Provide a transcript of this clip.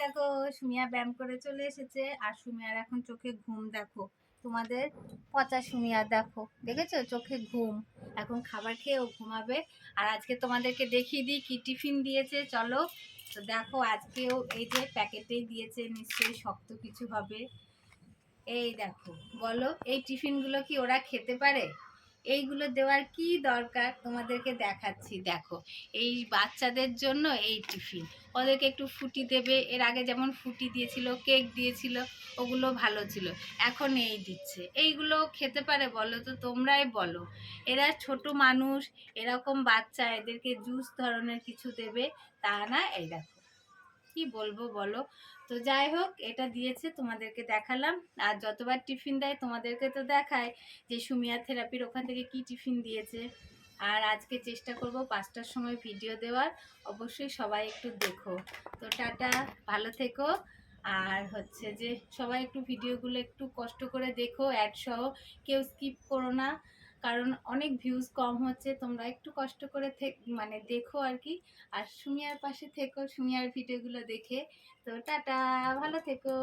দেখো সুমিয়া ব্যায়াম করে চলে এসেছে আর সুমিয়ার এখন চোখে ঘুম। দেখো তোমাদের পচা সুমিয়া, দেখো দেখেছো চোখে ঘুম। এখন খাবার খেয়ে ও ঘুমাবে। আর আজকে তোমাদেরকে দেখিয়ে দিই কি টিফিন দিয়েছে, চলো। তো দেখো আজকেও এই যে প্যাকেটেই দিয়েছে, নিশ্চয়ই শক্ত কিছু হবে। এই দেখো, বলো এই টিফিনগুলো কি ওরা খেতে পারে? এইগুলো দেওয়ার কি দরকার, তোমাদেরকে দেখাচ্ছি। দেখো এই বাচ্চাদের জন্য এই টিফিন, ওদেরকে একটু ফুটি দেবে। এর আগে যেমন ফুটি দিয়েছিল, কেক দিয়েছিল, ওগুলো ভালো ছিল। এখন এই দিচ্ছে, এইগুলো খেতে পারে বলো তো, তোমরাই বলো। এরা ছোট মানুষ, এরকম বাচ্চা, এদেরকে জুস ধরনের কিছু দেবে, তা না। এই দেখো কি বলবো বলো। তো যাই হোক, এটা দিয়েছে, তোমাদেরকে দেখালাম। আর যতবার টিফিন দেয় তোমাদেরকে তো দেখায় যে সুমিয়া থেরাপির ওখান থেকে কি টিফিন দিয়েছে। আর আজকে চেষ্টা করব 5টার সময় ভিডিও দেওয়ার, অবশ্যই সবাই একটু দেখো। তো টাটা, ভালো থেকো। আর হচ্ছে যে সবাই একটু ভিডিওগুলো একটু কষ্ট করে দেখো, অ্যাড সহ, কেউ স্কিপ করো না, কারণ অনেক ভিউজ কম হচ্ছে। তোমরা একটু কষ্ট করে মানে দেখো আর কি। আর সুমিয়ার পাশে থেকো, সুমিয়ার ভিডিওগুলো দেখে। তো টাটা, ভালো থেকো।